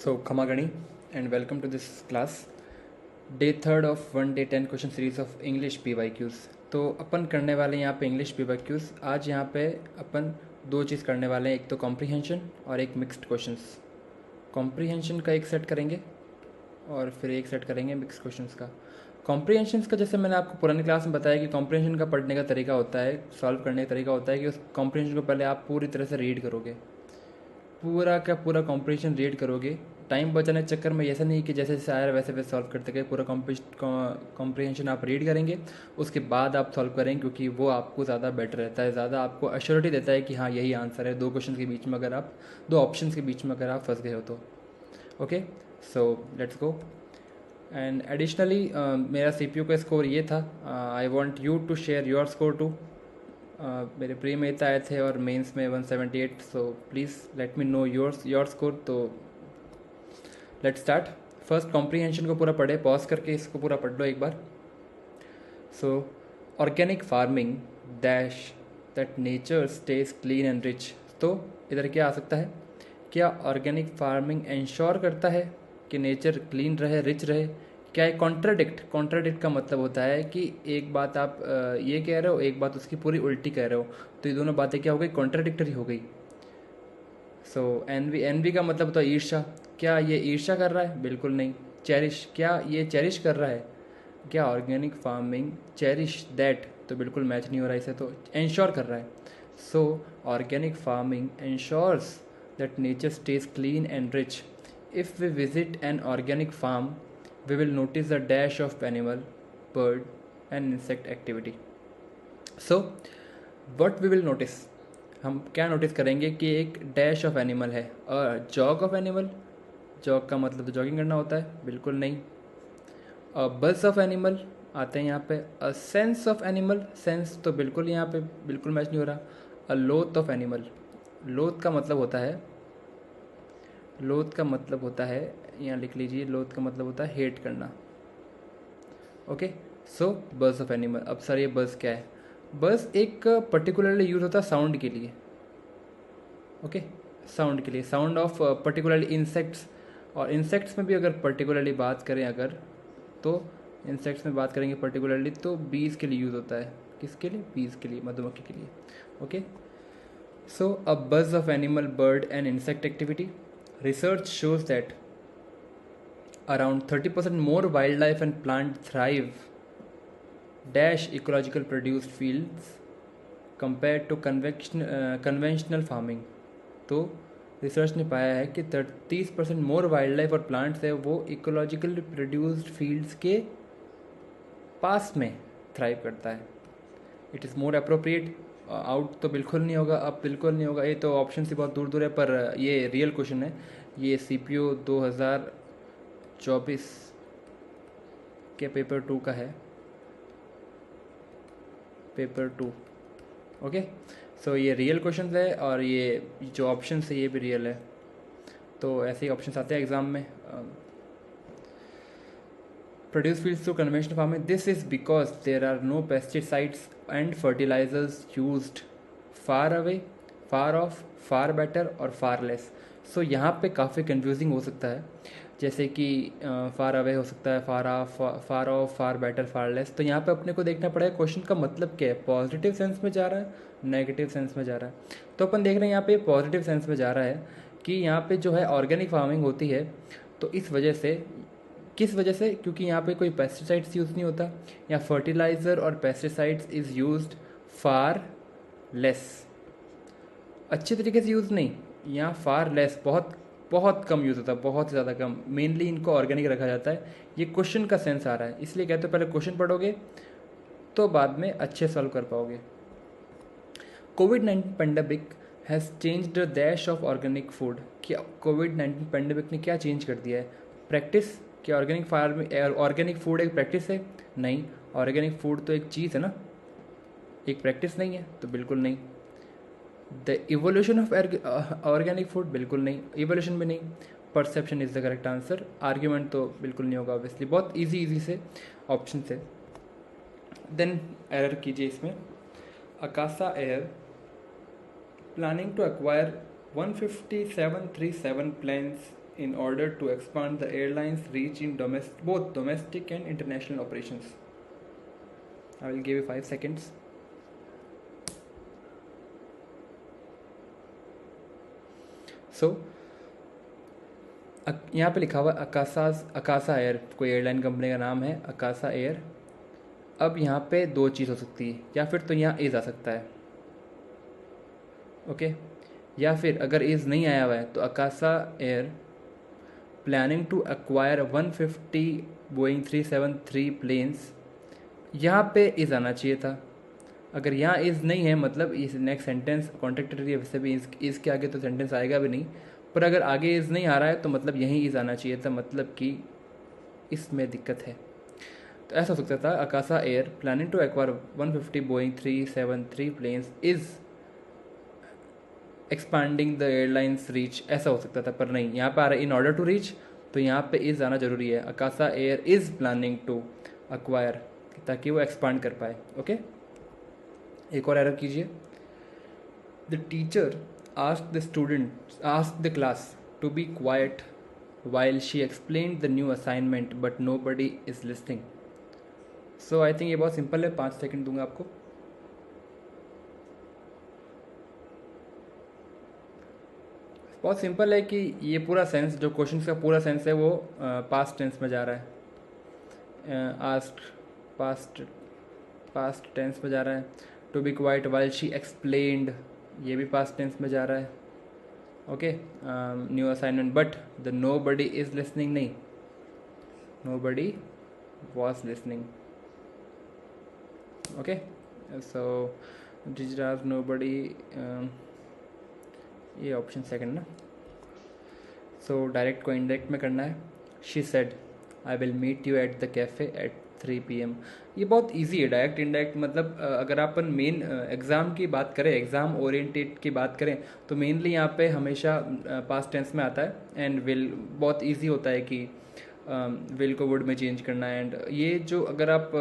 So, Khamagani, and welcome to this class. Day third of 1 day 10 question series of English PYQs। तो अपन करने वाले हैं यहाँ पे इंग्लिश PYQs। आज यहाँ पे अपन दो चीज़ करने वाले हैं, एक तो कॉम्प्रीहेंशन और एक मिक्स्ड क्वेश्चंस। कॉम्प्रीहेंशन का एक सेट करेंगे और फिर एक सेट करेंगे मिक्स्ड क्वेश्चंस का। कॉम्प्रीहेंशंस का जैसे मैंने आपको पुरानी क्लास में बताया कि कॉम्प्रीहेंशन का पढ़ने का तरीका होता है, सॉल्व करने का तरीका होता है कि उस कॉम्प्रीहेंशन को पहले आप पूरी तरह से रीड करोगे, पूरा का पूरा कॉम्प्रीहेंशन रीड करोगे। टाइम बचाने के चक्कर में ऐसा नहीं कि जैसे जैसे आया वैसे वैसे सॉल्व करते गए, पूरा कॉम्प्रीहेंशन आप रीड करेंगे, उसके बाद आप सॉल्व करेंगे, क्योंकि वो आपको ज़्यादा बेटर रहता है, ज़्यादा आपको अश्योरिटी देता है कि हाँ यही आंसर है। दो क्वेश्चन के बीच में अगर आप, दो ऑप्शन के बीच में अगर आप फंस गए हो तो। Okay, so let's go. And additionally मेरा CPU का स्कोर ये था। I want you to share your score too. मेरे प्री में इतना आए थे और मेंस में 178, so please let me know your score. तो लेट्स स्टार्ट। फर्स्ट कॉम्प्रीहेंशन को पूरा पढ़े, पॉज करके इसको पूरा पढ़ लो एक बार। So organic farming dash that nature stays clean and rich. तो इधर क्या आ सकता है? क्या ऑर्गेनिक फार्मिंग इंश्योर करता है कि नेचर क्लीन रहे, रिच रहे? क्या है कॉन्ट्राडिक्ट का मतलब होता है कि एक बात आप ये कह रहे हो, एक बात उसकी पूरी उल्टी कह रहे हो, तो ये दोनों बातें क्या हो गई? कॉन्ट्राडिक्टरी हो गई। सो एनवी का मतलब होता है ईर्ष्या। क्या ये ईर्ष्या कर रहा है? बिल्कुल नहीं। चेरिश, क्या ये चेरिश कर रहा है? क्या ऑर्गेनिक फार्मिंग चेरिश दैट? तो बिल्कुल मैच नहीं हो रहा है इसे, तो इंश्योर कर रहा है। So organic farming ensures that nature stays clean and rich. If we visit an organic farm we will notice a dash of animal, bird and insect activity. So what we will notice, हम क्या notice करेंगे कि एक dash of animal है। और jog of animal, jog का मतलब तो जॉगिंग करना होता है, बिल्कुल नहीं। बज़ ऑफ एनिमल आते हैं यहाँ पे। A sense of animal, sense तो बिल्कुल यहाँ पे बिल्कुल मैच नहीं हो रहा। अ लोथ ऑफ एनिमल, लोथ का मतलब होता है, लोथ का मतलब होता है, यहाँ लिख लीजिए, लोथ का मतलब होता है हेट करना। Okay, so buzz of animal. अब सर ये बज़ क्या है? बज़ एक पर्टिकुलरली यूज होता है साउंड के लिए। ओके, साउंड के लिए, साउंड ऑफ पर्टिकुलरली इंसेक्ट्स। और इंसेक्ट्स में भी अगर पर्टिकुलरली बात करें, अगर तो इंसेक्ट्स में बात करेंगे पर्टिकुलरली, तो बीज के लिए यूज़ होता है। किसके लिए? बीज के लिए, मधुमक्खी के लिए। Okay, so a buzz of animal, bird and insect activity. Research shows that around 30% more wildlife and plant thrive dash ecological produced fields compared to conventional farming। तो रिसर्च ने पाया है कि 30% मोर वाइल्ड लाइफ और प्लांट्स है वो ecological produced fields के पास में थ्राइव करता है। It is more appropriate. Out तो बिल्कुल नहीं होगा, अब बिल्कुल नहीं होगा, ये तो ऑप्शन से बहुत दूर दूर है, पर ये रियल क्वेश्चन है। ये CPU 2024 के पेपर 2 का है, पेपर 2। ओके, सो ये रियल क्वेश्चन है और ये जो ऑप्शन है ये भी रियल है। तो ऐसे ही ऑप्शन आते हैं एग्ज़ाम में। Produce fields through conventional farming. This is because there are no pesticides and fertilizers used. Far away, far off, far better और far less. So यहाँ पे काफ़ी confusing हो सकता है, जैसे कि फार अवे हो सकता है, far off, far better, far less. तो यहाँ पे अपने को देखना पड़ेगा क्वेश्चन का मतलब क्या है, पॉजिटिव सेंस में जा रहा है, नेगेटिव सेंस में जा रहा है। तो अपन देख रहे हैं यहाँ पे पॉजिटिव सेंस में जा रहा है कि यहाँ पे जो है ऑर्गेनिक फार्मिंग होती है, तो इस वजह से, किस वजह से? क्योंकि यहाँ पे कोई पेस्टिसाइड्स यूज़ नहीं होता, या फर्टिलाइज़र और pesticides is used far less, अच्छे तरीके से यूज़ नहीं, यहाँ फार लेस, बहुत बहुत कम यूज़ होता है, बहुत ज़्यादा कम। मेनली इनको ऑर्गेनिक रखा जाता है। ये क्वेश्चन का सेंस आ रहा है, इसलिए कहते हो पहले क्वेश्चन पढ़ोगे तो बाद में अच्छे सॉल्व कर पाओगे। कोविड-19 pandemic has changed the dash of organic food. क्या कोविड-19 पेंडेमिक ने क्या चेंज कर दिया है? प्रैक्टिस। क्या ऑर्गेनिक फूड एक प्रैक्टिस है? नहीं, ऑर्गेनिक फूड तो एक चीज़ है ना, एक प्रैक्टिस नहीं है, तो बिल्कुल नहीं। The evolution of organic food, बिल्कुल नहीं, इवोल्यूशन भी नहीं। Perception is the correct answer. Argument तो बिल्कुल नहीं होगा, ऑब्वियसली बहुत इजी से ऑप्शन से। देन एरर कीजिए इसमें। Akasa Air planning to acquire 15737 planes in order to expand the airline's reach in both domestic and international operations. I will give you 5 seconds. So यहाँ पे लिखा हुआ अकासा एयर, कोई एयरलाइन कंपनी का नाम है अकासा एयर। अब यहाँ पे दो चीज़ हो सकती है, या फिर तो यहाँ इज़ आ सकता है, ओके, या फिर अगर इज़ नहीं आया हुआ है तो Akasa Air planning to acquire 150 Boeing 373 planes, यहाँ पे इज़ आना चाहिए था। अगर यहाँ इज़ नहीं है मतलब इस नेक्स्ट सेंटेंस कॉन्ट्रैक्टर है, वैसे भी इज़ के आगे तो सेंटेंस आएगा भी नहीं, पर अगर आगे इज़ नहीं आ रहा है तो मतलब यहीं इज़ आना चाहिए था, मतलब कि इसमें दिक्कत है। तो ऐसा हो सकता था Akasa Air planning to acquire 150 Boeing 373 planes is expanding the airlines reach, ऐसा हो सकता था, पर नहीं, यहाँ पे आ रहा है इन ऑर्डर टू रीच, तो यहाँ पे इज़ आना ज़रूरी है। Akasa Air is planning to acquire, ताकि वो एक्सपांड कर पाए, ओके। एक और एरर कीजिए। The teacher asked the class to be quiet while she explained the new assignment but nobody is listening. So I think ये बहुत सिंपल है, 5 सेकंड दूंगा आपको। बहुत सिंपल है कि ये पूरा सेंस, जो क्वेश्चन का पूरा सेंस है वो पास्ट टेंस में जा रहा है। आस्क्ड पास्ट टेंस में जा रहा है। To be quite while she explained, ये भी पास्ट टेंस में जा रहा है, okay. New assignment but the nobody is listening, नहीं, nobody was listening, okay. So digital nobody, ये ऑप्शन सेकंड ना। सो डायरेक्ट को इनडायरेक्ट में करना है। She said I will meet you at the cafe at 3 PM। ये बहुत easy है, डायरेक्ट इनडायरेक्ट मतलब अगर अपन मेन एग्ज़ाम की बात करें, एग्ज़ाम ओरिएंटेड की बात करें, तो मेनली यहाँ पे हमेशा पास्ट टेंस में आता है। एंड विल बहुत इजी होता है कि विल को वुड में चेंज करना। एंड ये जो अगर आप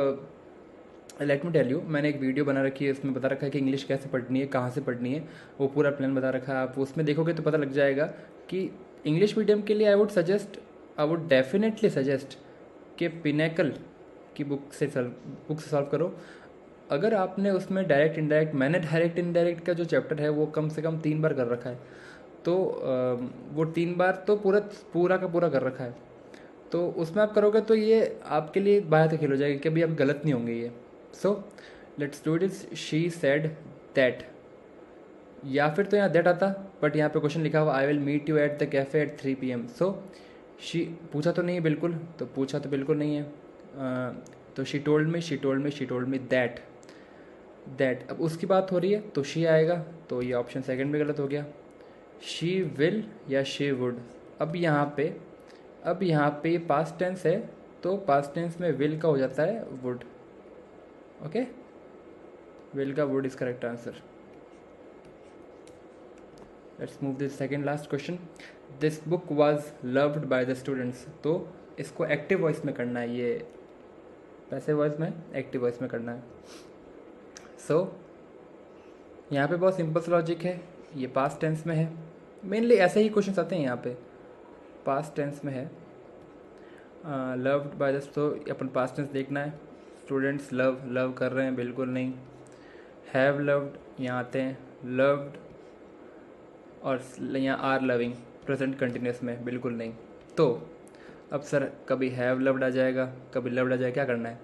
लेट मी टेल यू, मैंने एक वीडियो बना रखी है, उसमें बता रखा है कि इंग्लिश कैसे पढ़नी है, कहाँ से पढ़नी है, वो पूरा प्लान बता रखा है। आप उसमें देखोगे तो पता लग जाएगा कि इंग्लिश मीडियम के लिए आई वुड डेफिनेटली सजेस्ट कि पिनेकल की बुक से सॉल्व करो। अगर आपने उसमें डायरेक्ट इनडायरेक्ट, मैंने डायरेक्ट इनडायरेक्ट का जो चैप्टर है वो कम से कम 3 बार कर रखा है, तो वो 3 बार तो पूरा का पूरा कर रखा है, तो उसमें आप करोगे तो ये आपके लिए बाहर तक खेल हो जाएगी कि अभी आप गलत नहीं होंगे ये। So let's do it. She said that, या फिर तो यहाँ दैट आता, बट यहाँ पे क्वेश्चन लिखा हुआ I will meet you at the cafe at 3 PM। So she पूछा तो नहीं है बिल्कुल, तो पूछा तो बिल्कुल नहीं है। तो शी टोल्ड मी दैट, अब उसकी बात हो रही है तो शी आएगा, तो ये ऑप्शन सेकंड में गलत हो गया। शी विल या शी वुड, अब यहाँ पे पास्ट टेंस है, तो पास्ट टेंस में विल का हो जाता है वुड, ओके। विल का would is correct answer. Let's move this second last question. This book was loved by the students, तो इसको एक्टिव वॉइस में करना है, ये पैसिव वॉइस में, एक्टिव वॉइस में करना है। सो यहाँ पे बहुत सिंपल सा लॉजिक है, ये पास्ट टेंस में है, मेनली ऐसे ही क्वेश्चन आते हैं यहाँ पे, पास्ट टेंस में है। लव्ड बाय द, तो अपन पास्ट टेंस देखना है। स्टूडेंट्स लव कर रहे हैं, बिल्कुल नहीं। हैव लव्ड, यहाँ आते हैं लव्ड, और यहाँ आर लविंग प्रेजेंट कंटिन्यूस में, बिल्कुल नहीं। तो अब सर कभी हैव लव्ड आ जाएगा, कभी लव्ड आ जाएगा, क्या करना है?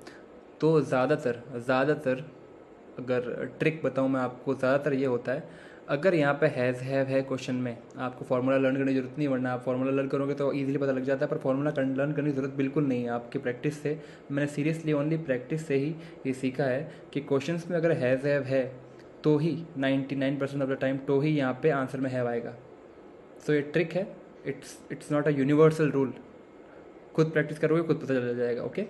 तो ज़्यादातर अगर ट्रिक बताऊँ मैं आपको, ज़्यादातर ये होता है, अगर यहाँ पे हैज़ हैव है क्वेश्चन में, आपको फार्मूला लर्न करने की जरूरत नहीं, वरना आप फार्मूला लर्न करोगे तो इजीली पता लग जाता है, पर फार्मूला लर्न करने की जरूरत बिल्कुल नहीं है। आपकी प्रैक्टिस से, मैंने सीरियसली ओनली प्रैक्टिस से ही ये सीखा है कि क्वेश्चंस में अगर हैज़ हैव है तो ही 99% ऑफ द टाइम तो ही यहाँ पे आंसर में हैव आएगा। सो ये ट्रिक है, it's not a universal rule. खुद प्रैक्टिस करोगे खुद पता चल जाएगा, ओके।